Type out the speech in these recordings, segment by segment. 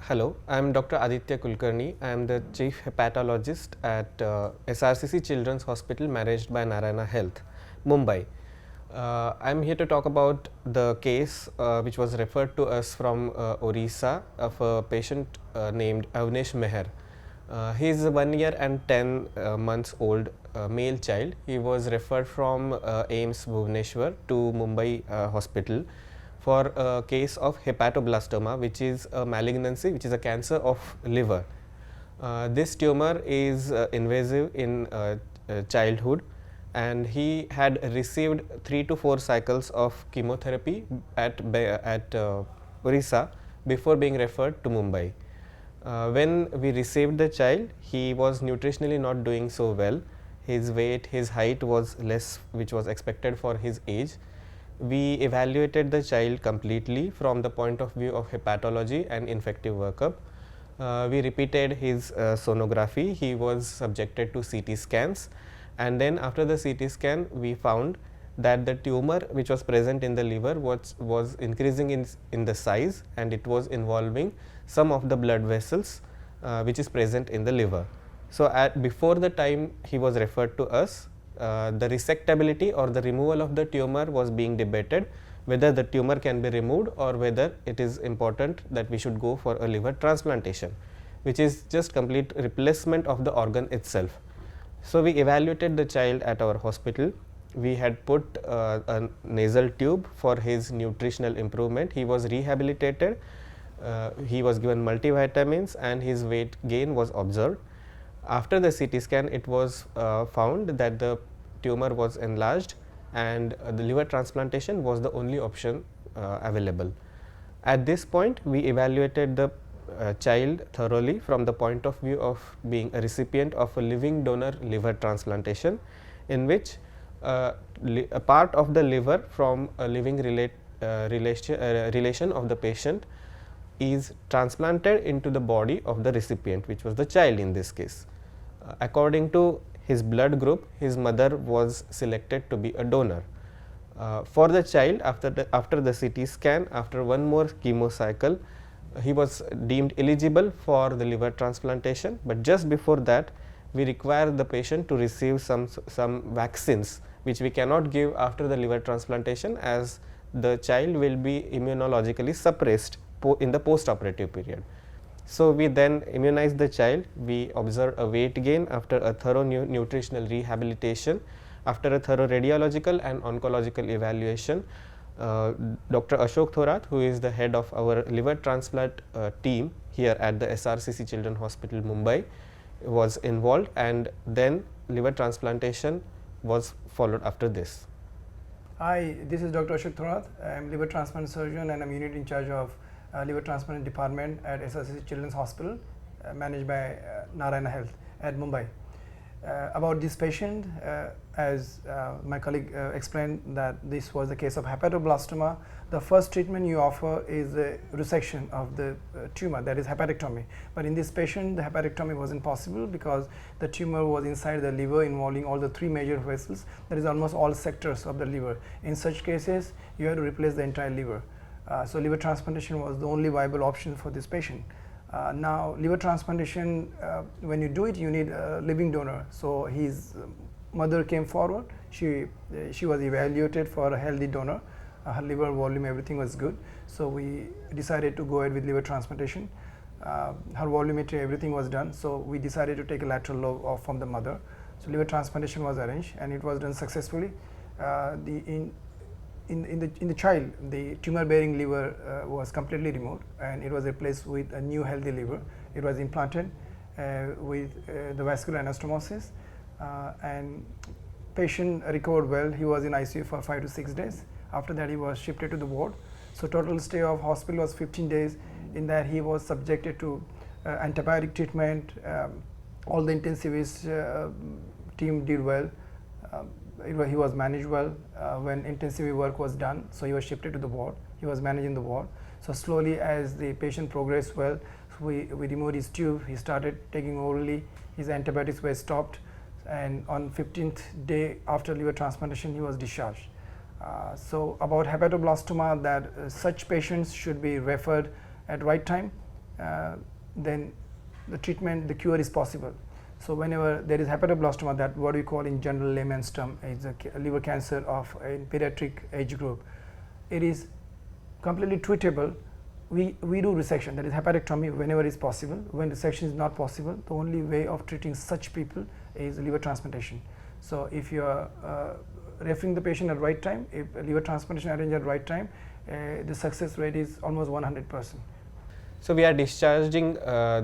Hello, I am Dr. Aditya Kulkarni. I am the Chief Hepatologist at SRCC Children's Hospital managed by Narayana Health, Mumbai. I am here to talk about the case which was referred to us from Orissa of a patient named Avnesh Meher. He is a 1 year and 10 months old male child. He was referred from AIIMS Bhubaneswar to Mumbai Hospital for a case of hepatoblastoma, which is a malignancy, which is a cancer of liver. This tumor is invasive in childhood, and he had received 3 to 4 cycles of chemotherapy at Orissa before being referred to Mumbai. When we received the child, he was nutritionally not doing so well. His weight, his height was less, which was expected for his age. We evaluated the child completely from the point of view of hepatology and infective workup. We repeated his sonography. He was subjected to CT scans, and then after the CT scan we found that the tumor which was present in the liver was increasing in the size, and it was involving some of the blood vessels which is present in the liver. So, before the time he was referred to us, the resectability or the removal of the tumor was being debated, whether the tumor can be removed or whether it is important that we should go for a liver transplantation, which is just complete replacement of the organ itself. So, we evaluated the child at our hospital. We had put a nasal tube for his nutritional improvement. He was rehabilitated, he was given multivitamins, and his weight gain was observed. After the CT scan, it was found that the tumor was enlarged, and the liver transplantation was the only option available. At this point, we evaluated the child thoroughly from the point of view of being a recipient of a living donor liver transplantation, in which a part of the liver from a living relation of the patient is transplanted into the body of the recipient, which was the child in this case. According to his blood group, his mother was selected to be a donor. For the child, after the CT scan, after one more chemo cycle, he was deemed eligible for the liver transplantation, but just before that we require the patient to receive some vaccines which we cannot give after the liver transplantation, as the child will be immunologically suppressed in the post-operative period. So, we then immunized the child. We observed a weight gain after a thorough nutritional rehabilitation. After a thorough radiological and oncological evaluation, Dr. Ashok Thorat, who is the head of our liver transplant team here at the SRCC Children's Hospital, Mumbai, was involved, and then liver transplantation was followed after this. Hi, this is Dr. Ashok Thorat. I am liver transplant surgeon and I am unit in charge of liver transplant department at SRCC Children's Hospital managed by Narayana Health at Mumbai. About this patient, as my colleague explained, that this was a case of hepatoblastoma. The first treatment you offer is a resection of the tumor, that is hepatectomy. But in this patient, the hepatectomy wasn't possible because the tumor was inside the liver, involving all the 3 major vessels, that is almost all sectors of the liver. In such cases, you have to replace the entire liver. So, liver transplantation was the only viable option for this patient. Now, liver transplantation, when you do it, you need a living donor. So, his mother came forward. She was evaluated for a healthy donor. Her liver volume, everything was good. So, we decided to go ahead with liver transplantation. Her volumetry, everything was done. So, we decided to take a lateral lobe off from the mother. So, liver transplantation was arranged and it was done successfully. In the child, the tumor bearing liver was completely removed and it was replaced with a new healthy liver. It was implanted with the vascular anastomosis, and patient recovered well. He was in ICU for 5 to 6 days. After that, he was shifted to the ward. So, total stay of hospital was 15 days. In that, he was subjected to antibiotic treatment. All the intensivist team did well. He was managed well when intensive work was done. So, he was shifted to the ward. He was managed in the ward. So, slowly as the patient progressed well, we removed his tube. He started taking orally. His antibiotics were stopped, and on 15th day after liver transplantation, he was discharged. So, about hepatoblastoma, that such patients should be referred at right time then the treatment, the cure is possible. So whenever there is hepatoblastoma, that what we call in general layman's term is a liver cancer of a pediatric age group, it is completely treatable. We do resection, that is hepatectomy, whenever is possible. When resection is not possible, the only way of treating such people is liver transplantation. So if you are referring the patient at right time, if liver transplantation arranged at right time, the success rate is almost 100%. So we are discharging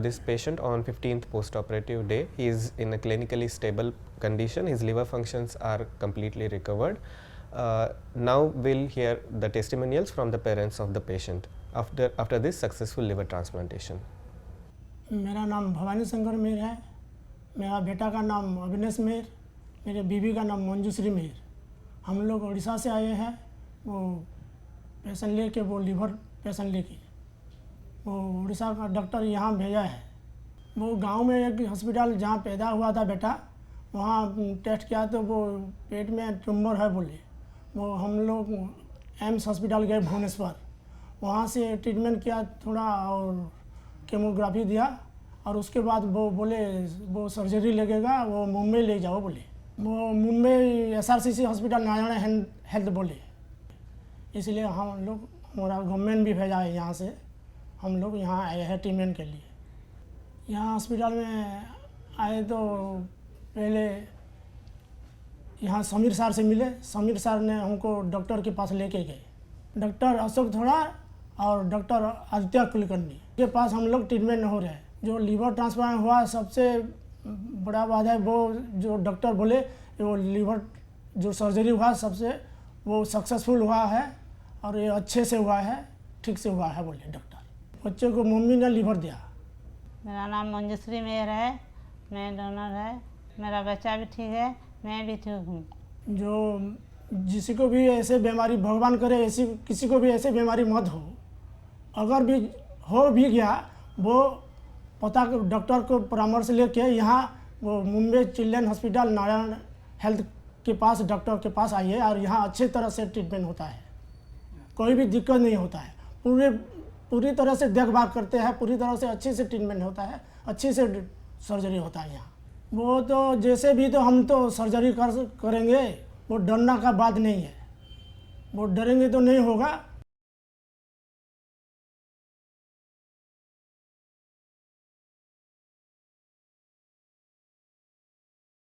this patient on 15th post-operative day. He is in a clinically stable condition. His liver functions are completely recovered. Now we'll hear the testimonials from the parents of the patient after this successful liver transplantation. मेरा नाम भवानी शंकर मेहर है। मेरा बेटा का नाम अवनेश मेहर, मेरे बीवी का नाम मंजूश्री मेहर। हम लोग उड़ीसा से आए हैं। वो पेशेंट लेके, वो लिवर पेशेंट लेके, वो उड़ीसा का डॉक्टर यहाँ भेजा है। वो गांव में एक हॉस्पिटल जहाँ पैदा हुआ था बेटा, वहाँ टेस्ट किया तो वो पेट में ट्यूमर है बोले। वो हम लोग एम्स हॉस्पिटल गए भुवनेश्वर, वहाँ से ट्रीटमेंट किया थोड़ा और केमोग्राफी दिया, और उसके बाद वो बोले वो सर्जरी लगेगा, वो मुंबई ले जाओ बोले। वो Mumbai SRCC hospital Narayan health बोले। इसलिए हम लोग, हमारा गवर्नमेंट भी भेजा है यहाँ से, हम लोग यहाँ आए हैं ट्रीटमेंट के लिए। यहाँ हॉस्पिटल में आए तो पहले यहाँ समीर सर से मिले। समीर सर ने हमको डॉक्टर के पास लेके गए, डॉक्टर अशोक थोराट और डॉक्टर आदित्य कुलकर्नी के पास हम लोग ट्रीटमेंट हो रहे हैं। जो लिवर ट्रांसप्लांट हुआ, सबसे बड़ा बात है वो जो डॉक्टर बोले वो लिवर जो सर्जरी हुआ सबसे वो सक्सेसफुल हुआ है और ये अच्छे से हुआ है, ठीक से हुआ है बोले डॉक्टर। बच्चे को मम्मी ने लिवर दिया। मेरा नाम मंजूश्री मेहर है, मैं डोनर है। मेरा बच्चा भी ठीक है, मैं भी ठीक हूँ। जो जिसी को भी ऐसे बीमारी, भगवान करे ऐसी किसी को भी ऐसे बीमारी मत हो। अगर भी हो भी गया, वो पता डॉक्टर को परामर्श लेके यहाँ वो Mumbai children hospital Narayan health के पास, डॉक्टर के पास आइए, और यहाँ अच्छे तरह से ट्रीटमेंट होता है, कोई भी दिक्कत नहीं होता है। पूरी तरह से देखभाल करते हैं, पूरी तरह से अच्छे से ट्रीटमेंट होता है, अच्छे से सर्जरी होता है यहाँ। वो तो जैसे भी तो हम तो सर्जरी करेंगे, वो डरना का बात नहीं है। वो डरेंगे तो नहीं होगा।